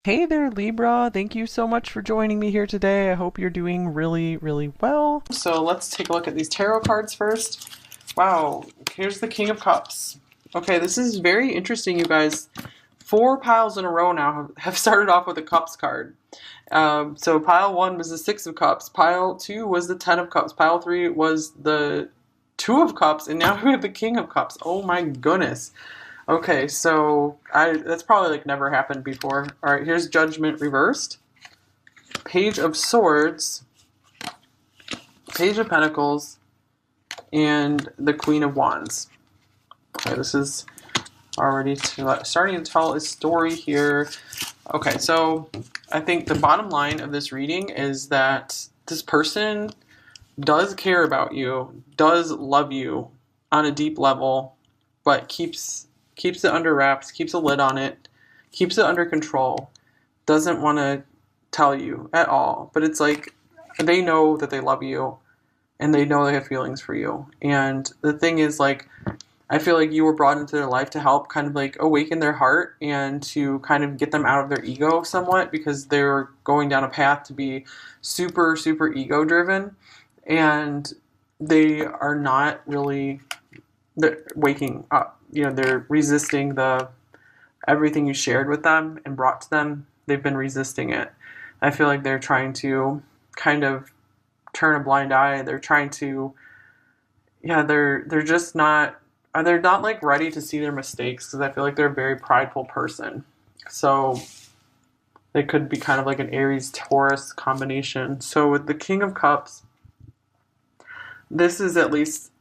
Hey there, Libra. Thank you so much for joining me here today. I hope you're doing really, really well. So let's take a look at these tarot cards first. Wow, here's the King of Cups. Okay, this is very interesting, you guys. Four piles in a row now have started off with a Cups card. So pile one was the Six of Cups. Pile two was the Ten of Cups. Pile three was the Two of Cups. And now we have the King of Cups. Oh my goodness. Okay, so that's probably like never happened before. All right, here's Judgment reversed. Page of Swords, Page of Pentacles, and the Queen of Wands. Okay, this is already starting to tell a story here. Okay, so I think the bottom line of this reading is that this person does care about you, does love you on a deep level, but keeps it under wraps, keeps a lid on it, keeps it under control, doesn't want to tell you at all. But it's like they know that they love you and they know they have feelings for you. And the thing is, like, I feel like you were brought into their life to help kind of like awaken their heart and to kind of get them out of their ego somewhat, because they're going down a path to be super, super ego driven. And they are not really waking up. They're resisting everything you shared with them and brought to them. They've been resisting it. I feel like they're trying to kind of turn a blind eye. They're trying to, they're just not, they're not like ready to see their mistakes, because I feel like they're a very prideful person. So they could be kind of like an Aries Taurus combination. So with the King of Cups, this is at least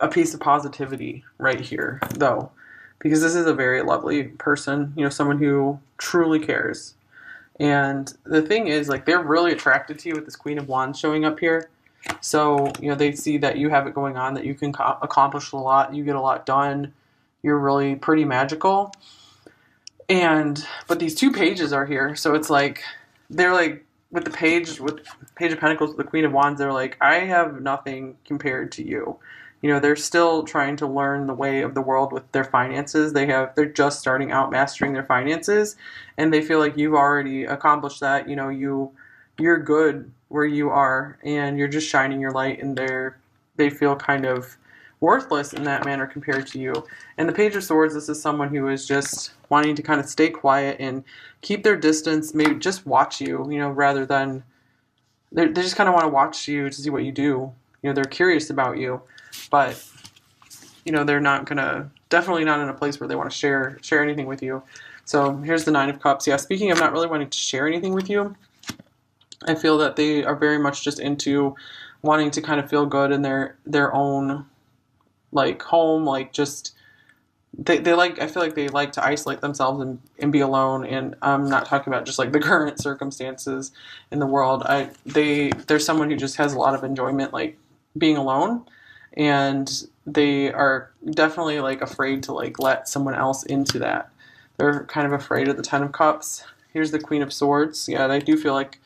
a piece of positivity right here, though, because this is a very lovely person, someone who truly cares. And the thing is, like, they're really attracted to you with this Queen of Wands showing up here. So, they see that you have it going on, that you can accomplish a lot, you get a lot done, you're really pretty magical. But these two pages are here, so it's like, they're like, with Page of Pentacles, with the Queen of Wands, they're like, I have nothing compared to you. They're still trying to learn the way of the world with their finances. They're just starting out mastering their finances, and they feel like you've already accomplished that. You're good where you are, and you're just shining your light, and they feel kind of worthless in that manner compared to you. And the Page of Swords, this is someone who is just wanting to kind of stay quiet and keep their distance, maybe just watch you, rather than they just kind of want to watch you to see what you do. They're curious about you, but they're definitely not in a place where they want to share anything with you. So here's the Nine of Cups. Yeah, speaking of not really wanting to share anything with you, I feel that they are very much just into wanting to kind of feel good in their own, like, home, like, just they like, I feel like they like to isolate themselves and be alone. And I'm not talking about just like the current circumstances in the world. They're someone who just has a lot of enjoyment, like, being alone, and they are definitely like afraid to like let someone else into that. They're kind of afraid of the Ten of Cups. Here's the Queen of Swords. Yeah, they feel like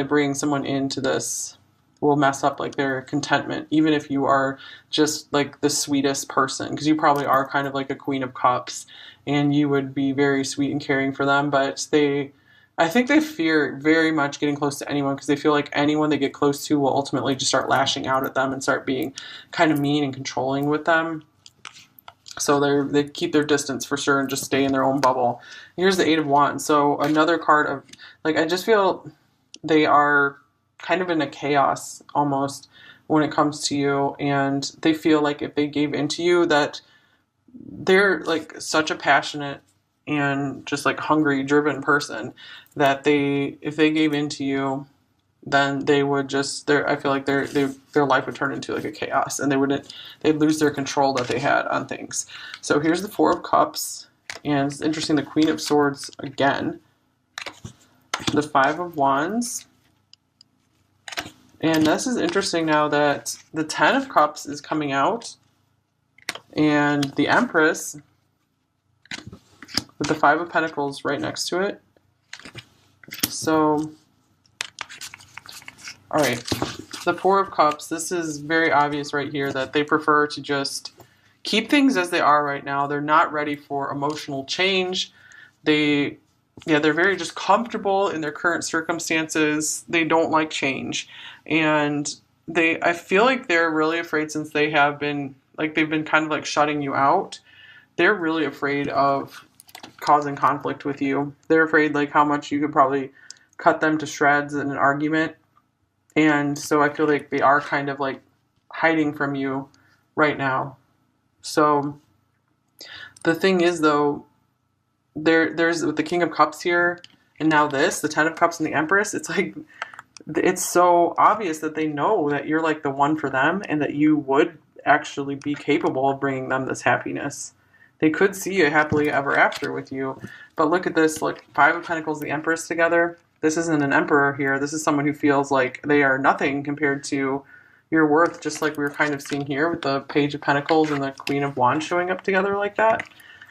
bringing someone into this will mess up like their contentment, even if you are just like the sweetest person, because you probably are kind of like a Queen of Cups and you would be very sweet and caring for them. But I think they fear very much getting close to anyone, because they feel like anyone they get close to will ultimately just start lashing out at them and start being kind of mean and controlling with them. So they keep their distance for sure and just stay in their own bubble. Here's the Eight of Wands. So another card of, like, I just feel they are kind of in a chaos almost when it comes to you, and they feel like if they gave into you, that they're like such a passionate and just like hungry, driven person, that if they gave into you, then they would just, I feel like their life would turn into like a chaos, and they'd lose their control that they had on things. So here's the Four of Cups, and it's interesting, the Queen of Swords again, the Five of Wands. And this is interesting now that the Ten of Cups is coming out, and the Empress with the Five of Pentacles right next to it. So, all right, the Four of Cups, this is very obvious right here that they prefer to just keep things as they are right now. They're not ready for emotional change. They Yeah, they're very just comfortable in their current circumstances. They don't like change. And I feel like they're really afraid, since they have been, like, they've been kind of like shutting you out. They're really afraid of causing conflict with you. They're afraid like how much you could probably cut them to shreds in an argument. And so I feel like they are kind of like hiding from you right now. So the thing is, though, there's with the King of Cups here, and now this, the Ten of Cups and the Empress, it's like, it's so obvious that they know that you're like the one for them, and that you would actually be capable of bringing them this happiness. They could see a happily ever after with you. But look at this, like, Five of Pentacles, the Empress together. This isn't an emperor here. This is someone who feels like they are nothing compared to your worth, just like we were kind of seeing here with the Page of Pentacles and the Queen of Wands showing up together like that.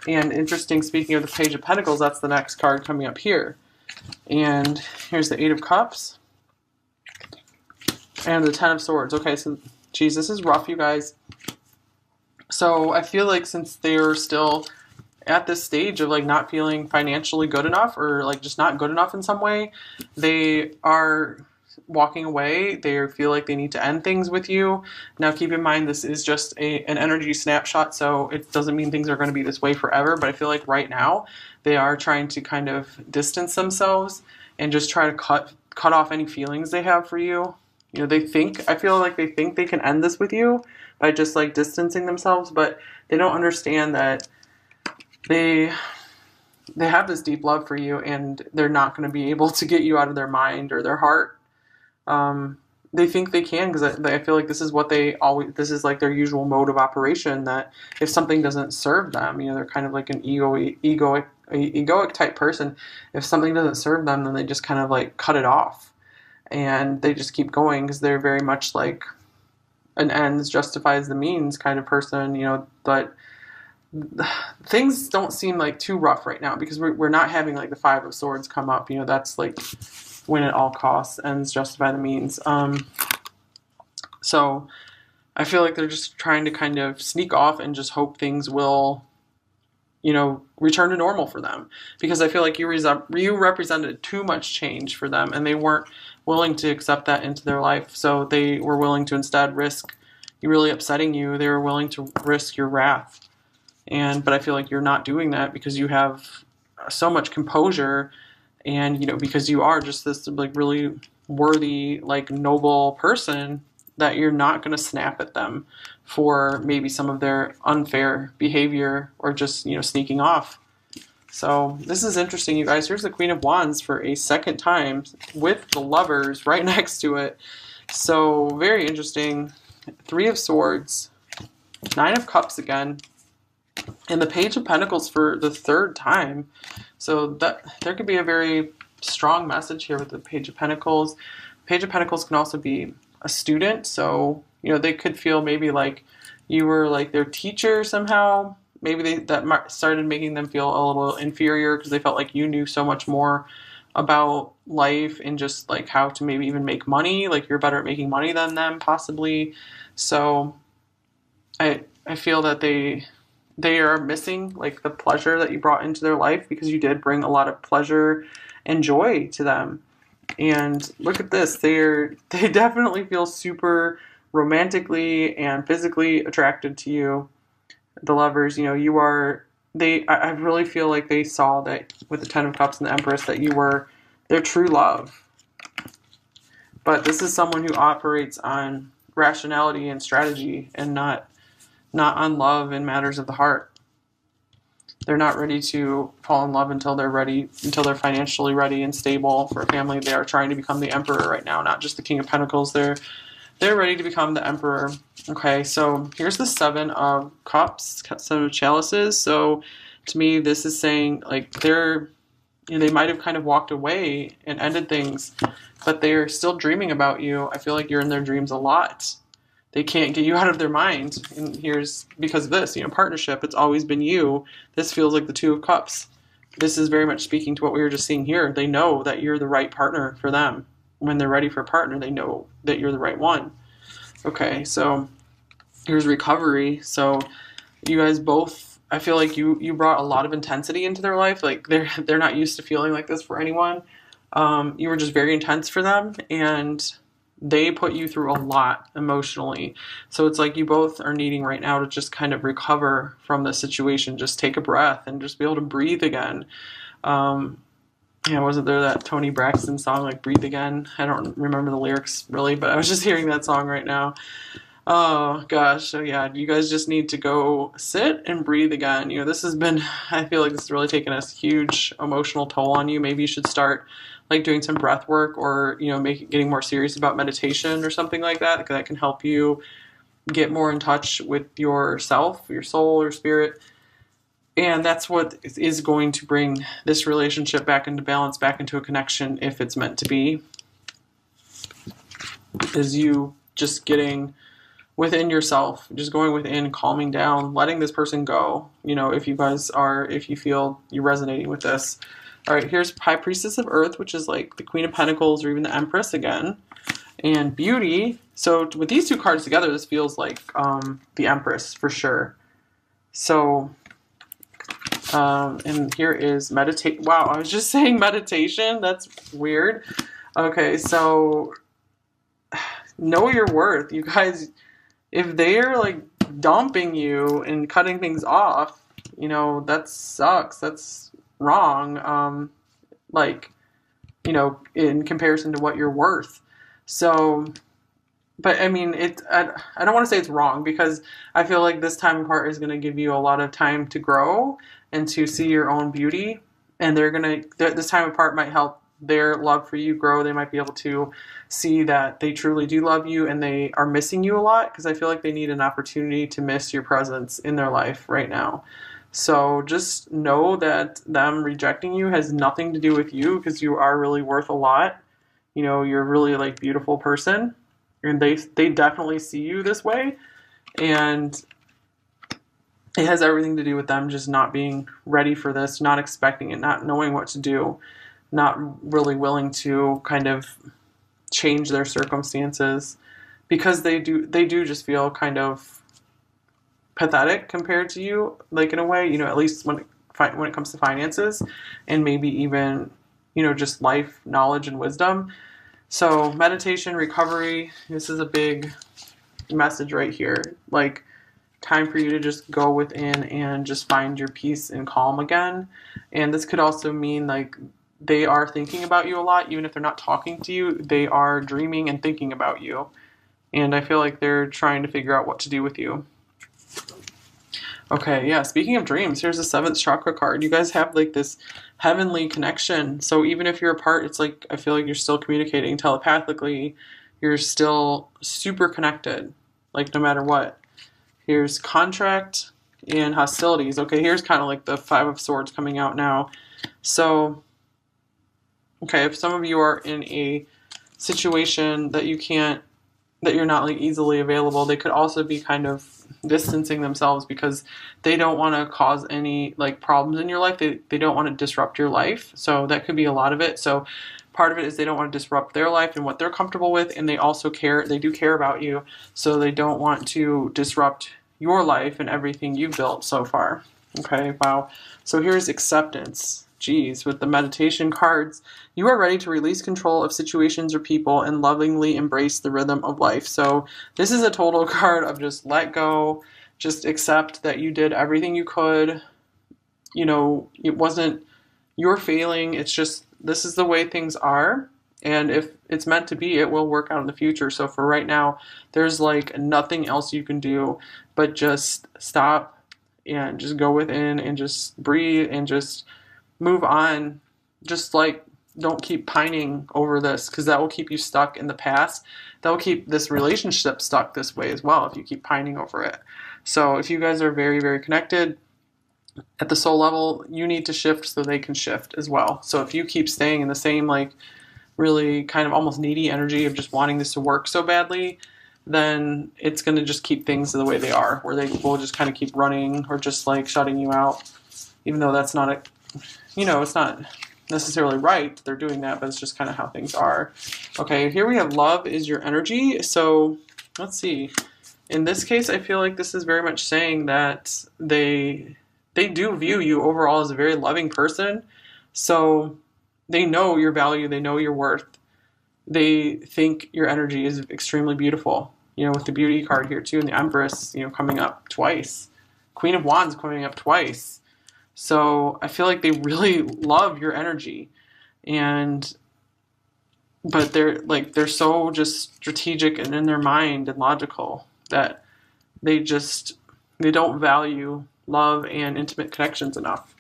And interesting, speaking of the Page of Pentacles, that's the next card coming up here. And here's the Eight of Cups. And the Ten of Swords. Okay, so, geez, this is rough, you guys. So I feel like since they're still at this stage of like not feeling financially good enough, or like just not good enough in some way, they are walking away. They feel like they need to end things with you. Now keep in mind, this is just an energy snapshot, so it doesn't mean things are going to be this way forever, but I feel like right now they are trying to kind of distance themselves and just try to cut off any feelings they have for you. You know, I feel like they think they can end this with you by just like distancing themselves, but they don't understand that they have this deep love for you, and they're not going to be able to get you out of their mind or their heart. They think they can, because I feel like this is like their usual mode of operation, that if something doesn't serve them, you know, they're kind of like an egoic type person. If something doesn't serve them, then they just kind of like cut it off, and they just keep going, because they're very much like an ends justifies the means kind of person, you know. But things don't seem like too rough right now, because we're not having like the Five of Swords come up, you know. That's like win at all costs, ends justify the means. So I feel like they're just trying to kind of sneak off and just hope things will, you know, return to normal for them, because I feel like you represented too much change for them, and they weren't willing to accept that into their life. So they were willing to instead risk really upsetting you. They were willing to risk your wrath. But I feel like you're not doing that, because you have so much composure, and, you know, because you are just this like really worthy, like noble person, that you're not going to snap at them for maybe some of their unfair behavior, or just, you know, sneaking off. So this is interesting, you guys. Here's the Queen of Wands for a second time with the Lovers right next to it. So very interesting. Three of Swords, Nine of Cups again, and the Page of Pentacles for the third time. So that there could be a very strong message here with the Page of Pentacles. Page of Pentacles can also be a student. So, you know, they could feel maybe like you were like their teacher somehow. Maybe that started making them feel a little inferior, because they felt like you knew so much more about life and just like how to maybe even make money. Like you're better at making money than them, possibly. So I feel that they are missing like the pleasure that you brought into their life, because you did bring a lot of pleasure and joy to them. And look at this. They definitely feel super romantically and physically attracted to you. The Lovers, you know, I really feel like they saw that with the Ten of Cups and the Empress, that you were their true love. But this is someone who operates on rationality and strategy, and not on love and matters of the heart. They're not ready to fall in love until they're financially ready and stable for a family. They are trying to become the Emperor right now, not just the King of Pentacles. They're ready to become the Emperor. Okay, so here's the Seven of Cups, Seven of Chalices. So to me, this is saying like they might have kind of walked away and ended things, but they're still dreaming about you. I feel like you're in their dreams a lot. They can't get you out of their mind. And here's because of this, you know, partnership. It's always been you. This feels like the Two of Cups. This is very much speaking to what we were just seeing here. They know that you're the right partner for them. When they're ready for a partner, they know that you're the right one. Okay, so here's recovery. So you guys both, I feel like you brought a lot of intensity into their life. Like they're not used to feeling like this for anyone. You were just very intense for them, and they put you through a lot emotionally. So it's like you both are needing right now to just kind of recover from the situation. Just take a breath and just be able to breathe again. Yeah, wasn't there that Tony Braxton song, like Breathe Again? I don't remember the lyrics really, but I was just hearing that song right now. Oh gosh, so yeah, you guys just need to go sit and breathe again. This has been, I feel like this has really taken a huge emotional toll on you. Maybe you should start like doing some breath work, or getting more serious about meditation or something like that, because that can help you get more in touch with yourself, your soul, your spirit. And that's what is going to bring this relationship back into balance, back into a connection, if it's meant to be, is you just getting within yourself, just going within, calming down, letting this person go. If you feel you're resonating with this. All right, here's High Priestess of Earth, which is like the Queen of Pentacles, or even the Empress again. And Beauty. So with these two cards together, this feels like the Empress for sure. So, and here is meditate. Wow, I was just saying meditation. That's weird. Okay, so know your worth. You guys, if they're like dumping you and cutting things off, that sucks. That's wrong. In comparison to what you're worth. So, but I mean, I don't want to say it's wrong, because I feel like this time apart is going to give you a lot of time to grow and to see your own beauty. And this time apart might help their love for you grow. They might be able to see that they truly do love you and they are missing you a lot, because I feel like they need an opportunity to miss your presence in their life right now. So just know that them rejecting you has nothing to do with you, because you are really worth a lot. You're a really like beautiful person, and they definitely see you this way, and it has everything to do with them just not being ready for this, not expecting it, not knowing what to do, not really willing to kind of change their circumstances, because they do just feel kind of pathetic compared to you, like in a way, at least when it comes to finances, and maybe even, just life knowledge and wisdom. So meditation, recovery, this is a big message right here. Like, time for you to just go within and just find your peace and calm again. And this could also mean like they are thinking about you a lot. Even if they're not talking to you, they are dreaming and thinking about you. And I feel like they're trying to figure out what to do with you. Okay, yeah, speaking of dreams, here's the 7th chakra card. You guys have like this heavenly connection. So even if you're apart, it's like, I feel like you're still communicating telepathically. You're still super connected, like no matter what. Here's contract and hostilities. Okay, here's kind of like the 5 of Swords coming out now. So, okay, if some of you are in a situation that you're not like easily available, they could also be kind of distancing themselves because they don't want to cause any like problems in your life. They don't want to disrupt your life. So that could be a lot of it. So part of it is they don't want to disrupt their life and what they're comfortable with, and they do care about you. So they don't want to disrupt your life and everything you've built so far. Okay, wow. So here's acceptance. Geez, with the meditation cards, you are ready to release control of situations or people and lovingly embrace the rhythm of life. So this is a total card of just let go, just accept that you did everything you could. It wasn't your failing. It's just, this is the way things are. And if it's meant to be, it will work out in the future. So for right now, there's like nothing else you can do but just stop and just go within and just breathe and just move on. Just like, don't keep pining over this, because that will keep you stuck in the past. That will keep this relationship stuck this way as well if you keep pining over it. So if you guys are very, very connected at the soul level, you need to shift so they can shift as well. So if you keep staying in the same like really kind of almost needy energy of just wanting this to work so badly, then it's going to just keep things the way they are, where they will just kind of keep running or just like shutting you out, even though that's not it's not necessarily right they're doing that, but it's just kind of how things are. Okay, here we have love is your energy. So let's see. In this case, I feel like this is very much saying that they they do view you overall as a very loving person. So they know your value, they know your worth. They think your energy is extremely beautiful. You know, with the beauty card here too, and the Empress, you know, coming up twice. Queen of Wands coming up twice. So I feel like they really love your energy. And but they're so just strategic and in their mind and logical that they don't value love and intimate connections enough.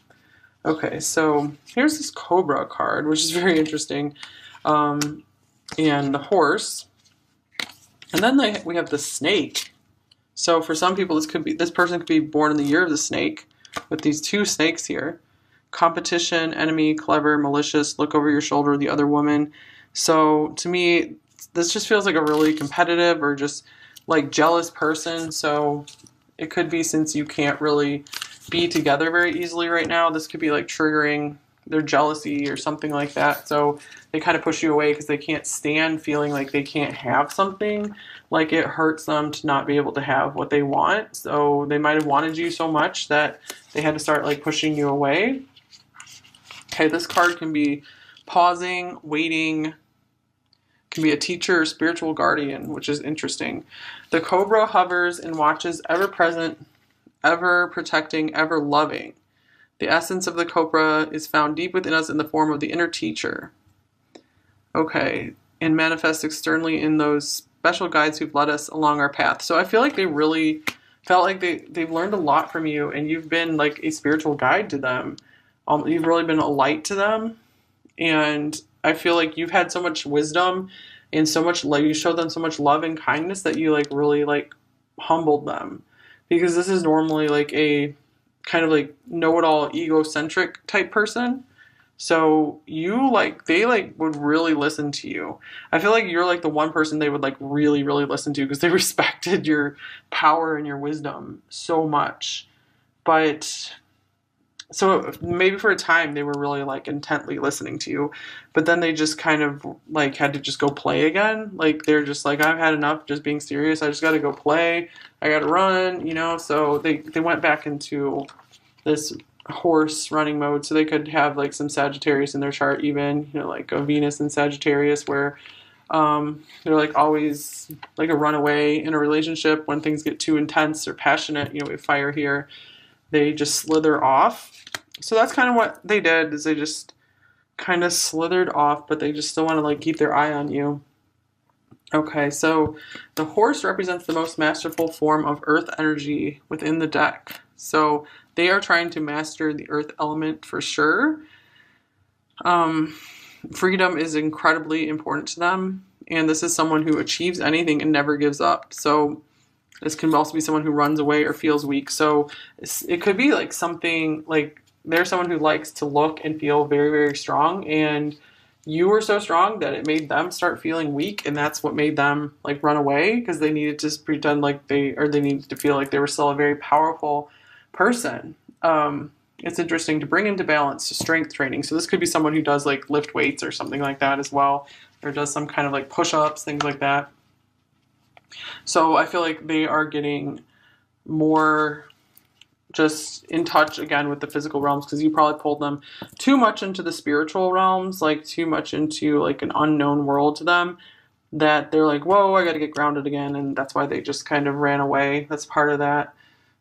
Okay, so here's this Cobra card, which is very interesting, and the horse, and then we have the snake. So for some people, this person could be born in the year of the snake, with these two snakes here: competition, enemy, clever, malicious, look over your shoulder, the other woman. So to me, this just feels like a really competitive or just like jealous person. So it could be, since you can't really be together very easily right now, this could be like triggering their jealousy or something like that. So they kind of push you away because they can't stand feeling like they can't have something. Like it hurts them to not be able to have what they want. So they might have wanted you so much that they had to start like pushing you away. Okay, this card can be pausing, waiting, can be a teacher or spiritual guardian, which is interesting. The Cobra hovers and watches, ever present, ever protecting, ever loving. The essence of the Cobra is found deep within us in the form of the inner teacher. Okay, and manifests externally in those special guides who've led us along our path. So I feel like they really felt like they've learned a lot from you, and you've been like a spiritual guide to them. You've really been a light to them, and I feel like you've had so much wisdom and so much, like, you showed them so much love and kindness that you like really like humbled them, because this is normally like a kind of like know-it-all egocentric type person. So they like would really listen to you. I feel like you're like the one person they would like really, really listen to, because they respected your power and your wisdom so much. But so maybe for a time they were really like intently listening to you, but then they just kind of like had to just go play again. Like they're just like, I've had enough just being serious. I just got to go play. I got to run, you know? So they went back into this horse running mode. So they could have like some Sagittarius in their chart, even, you know, like a Venus in Sagittarius, where they're like always like a runaway in a relationship. When things get too intense or passionate, you know, we have fire here, they just slither off. So that's kind of what they did, is they just kind of slithered off, but they just still want to like keep their eye on you. Okay, so the horse represents the most masterful form of earth energy within the deck. So they are trying to master the earth element for sure. Freedom is incredibly important to them, and this is someone who achieves anything and never gives up. So this can also be someone who runs away or feels weak. So it could be like something like they're someone who likes to look and feel very, very strong, and you were so strong that it made them start feeling weak, and that's what made them like run away, because they needed to pretend like they needed to feel like they were still a very powerful person. It's interesting to bring into balance strength training. So this could be someone who does like lift weights or something like that as well, or does some kind of like push-ups, things like that. So I feel like they are getting more just in touch again with the physical realms, because you probably pulled them too much into the spiritual realms, like too much into like an unknown world to them, that they're like, whoa, I got to get grounded again. And that's why they just kind of ran away. That's part of that.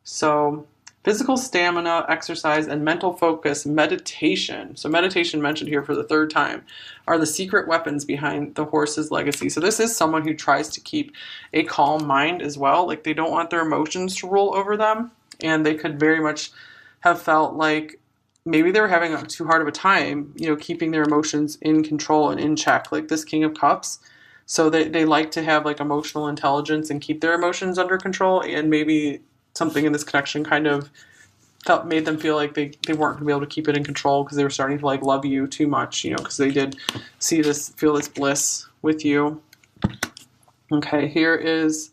So physical stamina, exercise, and mental focus, meditation. So meditation, mentioned here for the third time, are the secret weapons behind the horse's legacy. So this is someone who tries to keep a calm mind as well. Like they don't want their emotions to rule over them. And they could very much have felt like maybe they were having too hard of a time, you know, keeping their emotions in control and in check, like this King of Cups. So they like to have like emotional intelligence and keep their emotions under control. And maybe something in this connection kind of made them feel like they weren't going to be able to keep it in control, because they were starting to like love you too much, you know, because they did feel this bliss with you. Okay, here is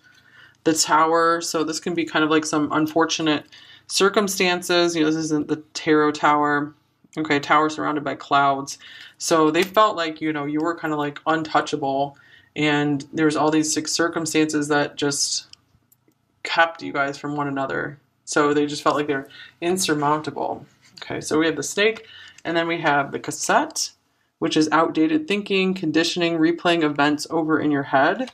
the Tower. So this can be kind of like some unfortunate circumstances. You know, this isn't the Tarot Tower. Okay, tower surrounded by clouds. So they felt like, you know, you were kind of like untouchable, and there's all these circumstances that just kept you guys from one another. So they just felt like they're insurmountable. Okay, so we have the snake, and then we have the cassette, which is outdated thinking, conditioning, replaying events over in your head,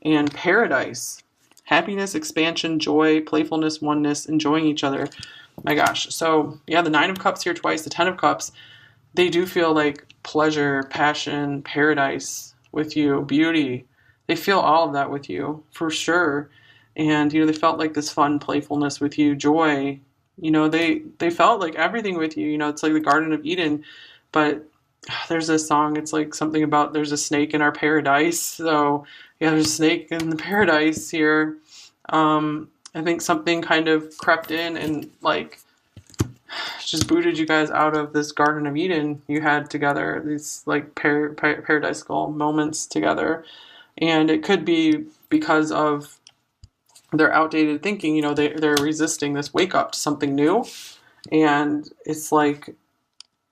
and paradise, happiness, expansion, joy, playfulness, oneness, enjoying each other. My gosh. So yeah, the 9 of Cups here twice, the 10 of Cups, they do feel like pleasure, passion, paradise with you, beauty. They feel all of that with you, for sure. And, they felt like this fun playfulness with you, joy. They felt like everything with you. It's like the Garden of Eden. But there's this song, it's like something about there's a snake in our paradise. So, yeah, there's a snake in the paradise here. I think something kind of crept in and, like, just booted you guys out of this Garden of Eden you had together, these like paradisical moments together. And it could be because of their outdated thinking. They're resisting this wake up to something new, and it's like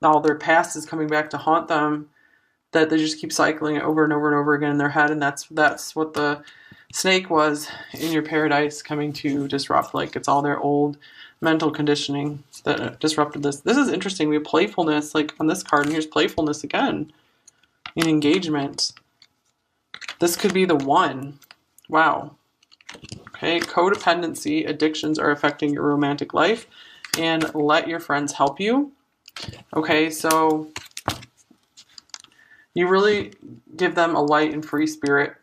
all their past is coming back to haunt them, that they just keep cycling it over and over and over again in their head. And that's what the snake was in your paradise, coming to disrupt. Like, it's all their old mental conditioning that disrupted this. This is interesting. We have playfulness, like on this card, and here's playfulness again in engagement. This could be the one. Wow. Okay, codependency, addictions are affecting your romantic life, and let your friends help you. Okay, so you really give them a light and free spirit,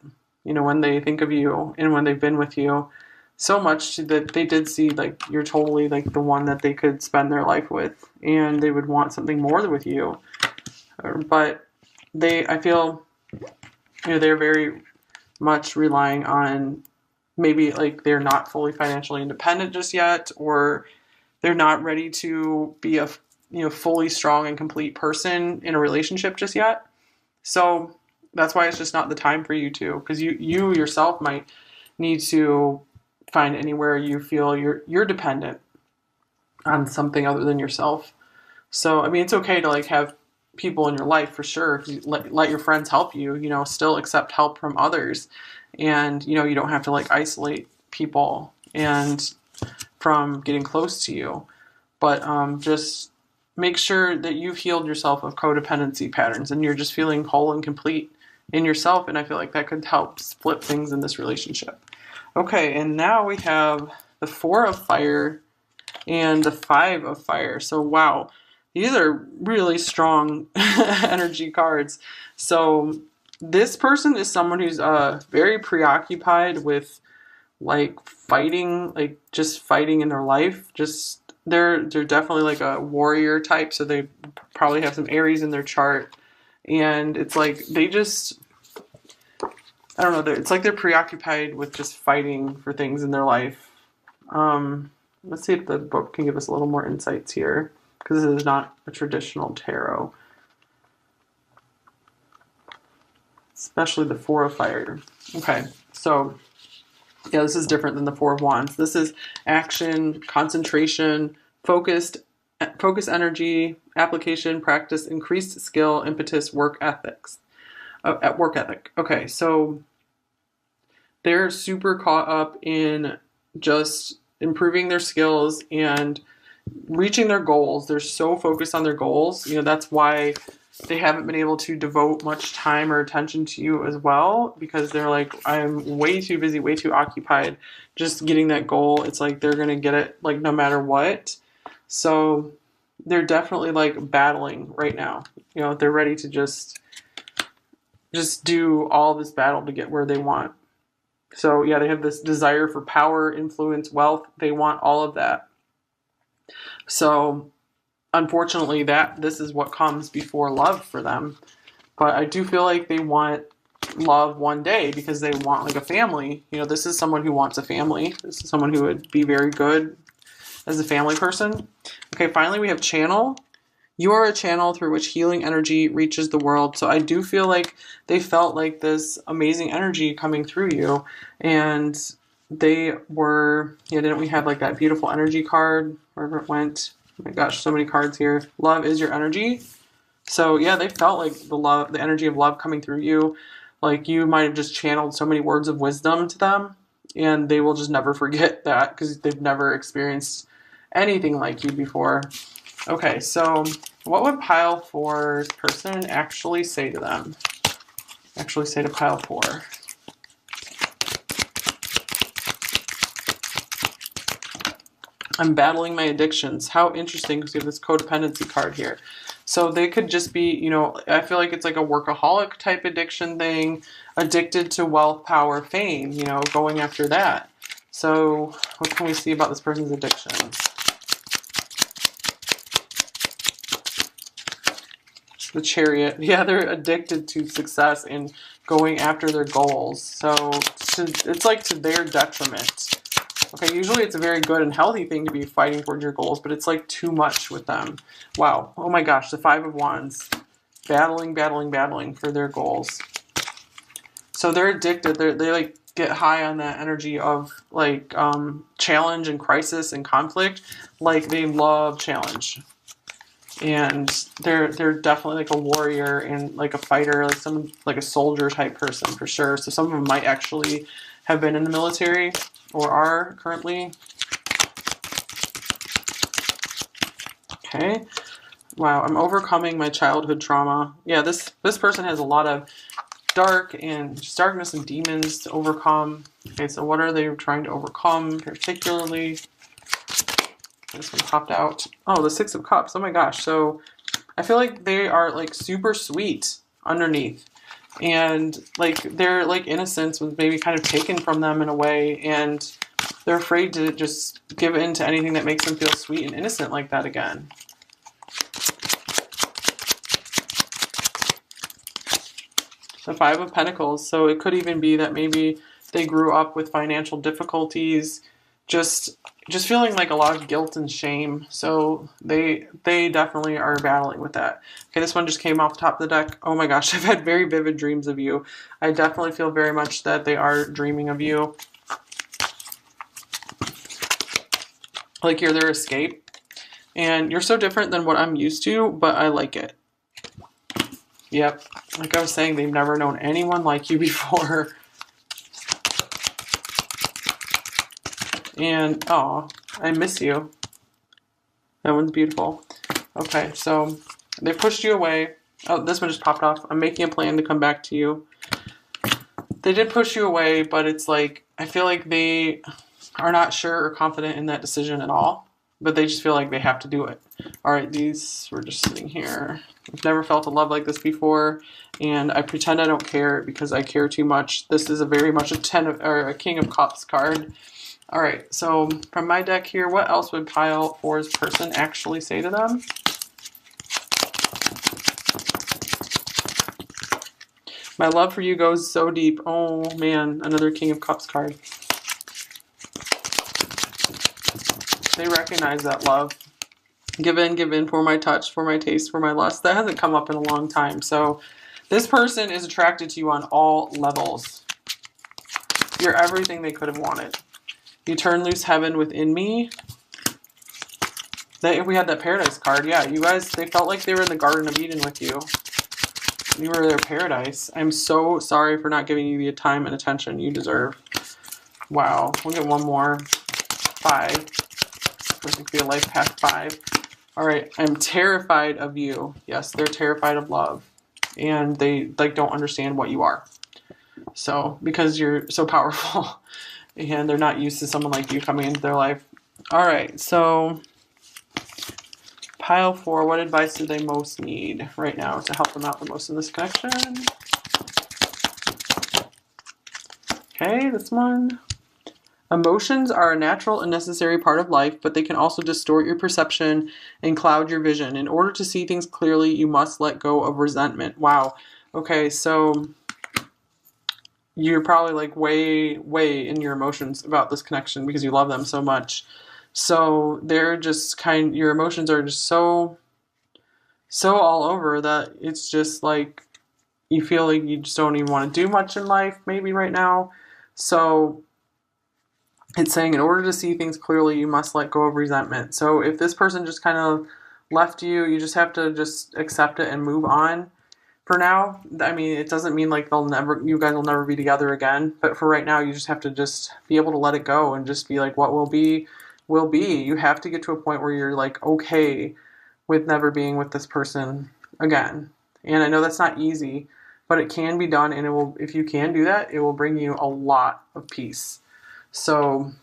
when they think of you and when they've been with you. So much that they did see, like, you're totally like the one that they could spend their life with, and they would want something more with you. But I feel, they're very much relying on, maybe like they're not fully financially independent just yet, or they're not ready to be a fully strong and complete person in a relationship just yet. So that's why it's just not the time for you to, because you yourself might need to find anywhere you feel you're dependent on something other than yourself. So, I mean, it's okay to like have people in your life, for sure. Let your friends help you, still accept help from others. And, you don't have to like isolate people and from getting close to you. But just make sure that you've healed yourself of codependency patterns and you're just feeling whole and complete in yourself. And I feel like that could help flip things in this relationship. Okay, and now we have the 4 of Fire and the 5 of Fire. So, wow, these are really strong energy cards. So this person is someone who's very preoccupied with like fighting, like just fighting in their life. Just they're definitely like a warrior type. So they probably have some Aries in their chart, and it's like they just, I don't know. It's like they're preoccupied with just fighting for things in their life. Let's see if the book can give us a little more insights here, because this is not a traditional tarot. Especially the 4 of Fire. Okay, so yeah, this is different than the 4 of Wands. This is action, concentration, focus energy, application, practice, increased skill, impetus, work ethic. Okay, so they're super caught up in just improving their skills and reaching their goals. They're so focused on their goals. That's why they haven't been able to devote much time or attention to you as well, because they're like, I'm way too busy, way too occupied just getting that goal. It's like they're going to get it like no matter what. So they're definitely like battling right now. They're ready to just do all this battle to get where they want. So yeah, they have this desire for power, influence, wealth. They want all of that. So unfortunately, this is what comes before love for them. But I do feel like they want love one day, because they want like a family. This is someone who wants a family. This is someone who would be very good as a family person. Okay, finally we have channel. You are a channel through which healing energy reaches the world. So I do feel like they felt like this amazing energy coming through you. And they were, didn't we have like that beautiful energy card wherever it went? Oh my gosh, so many cards here. Love is your energy. So yeah, they felt like the energy of love coming through you. Like you might have just channeled so many words of wisdom to them. and they will just never forget that because they've never experienced anything like you before. Okay, so what would pile four's person actually say to them? Actually say to pile four. I'm battling my addictions. How interesting, because we have this codependency card here. So they could just be, you know, I feel like it's like a workaholic type addiction thing, addicted to wealth, power, fame, you know, going after that. So what can we see about this person's addictions? The Chariot. Yeah, they're addicted to success and going after their goals. So it's like to their detriment. Okay, usually it's a very good and healthy thing to be fighting towards your goals, but it's like too much with them. Wow. Oh my gosh, the Five of Wands. Battling, battling, battling for their goals. So they're addicted. They like get high on that energy of like challenge and crisis and conflict. Like they love challenge. And they're definitely like a warrior and like a fighter, like some like a soldier type person for sure. So some of them might actually have been in the military or are currently. Okay. Wow, I'm overcoming my childhood trauma. Yeah, this person has a lot of darkness and demons to overcome. Okay, so what are they trying to overcome particularly? This one popped out. Oh, the Six of Cups. Oh my gosh. So I feel like they are like super sweet underneath. And like their like innocence was maybe kind of taken from them in a way, and they're afraid to just give in to anything that makes them feel sweet and innocent like that again. The Five of Pentacles. So it could even be that maybe they grew up with financial difficulties, just feeling like a lot of guilt and shame. So they definitely are battling with that. Okay, this one just came off the top of the deck. Oh my gosh, I've had very vivid dreams of you. I definitely feel very much that they are dreaming of you. Like you're their escape. And you're so different than what I'm used to, but I like it. Yep. Like I was saying, they've never known anyone like you before. And, oh, I miss you. That one's beautiful. Okay, so they pushed you away. Oh, this one just popped off. I'm making a plan to come back to you. They did push you away, but it's like, I feel like they are not sure or confident in that decision at all. But they just feel like they have to do it. All right, these were just sitting here. I've never felt a love like this before, and I pretend I don't care because I care too much. This is a very much a King of Cups card. All right, so from my deck here, what else would pile four's person actually say to them? My love for you goes so deep. Oh man, another King of Cups card. They recognize that love. Give in for my touch, for my taste, for my lust. That hasn't come up in a long time. So this person is attracted to you on all levels. You're everything they could have wanted. You turn loose heaven within me. We had that paradise card. Yeah, you guys, they felt like they were in the Garden of Eden with you. You were their paradise. I'm so sorry for not giving you the time and attention you deserve. Wow. We'll get one more. 5. This person could be a life path 5. All right. I'm terrified of you. Yes, they're terrified of love. And they like don't understand what you are. So, because you're so powerful. And they're not used to someone like you coming into their life. All right. So, pile 4, what advice do they most need right now to help them out the most in this connection? Okay, this one. Emotions are a natural and necessary part of life, but they can also distort your perception and cloud your vision. In order to see things clearly, you must let go of resentment. Wow. Okay, so you're probably like way in your emotions about this connection because you love them so much. So they're just your emotions are just so all over that it's just like you feel like you just don't even want to do much in life maybe right now. So it's saying in order to see things clearly, you must let go of resentment. So if this person just kind of left you, you just have to just accept it and move on. For now, I mean, it doesn't mean like you guys will never be together again. But for right now, you just have to just be able to let it go and just be like, what will be, will be. You have to get to a point where you're like, okay with never being with this person again. And I know that's not easy, but it can be done. And it will, if you can do that, it will bring you a lot of peace. So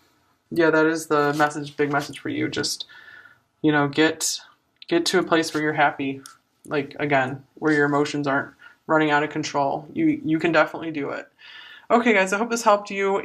yeah, that is the message, big message for you. Just, get to a place where you're happy, like again, where your emotions aren't running out of control. You can definitely do it. Okay, guys, I hope this helped you.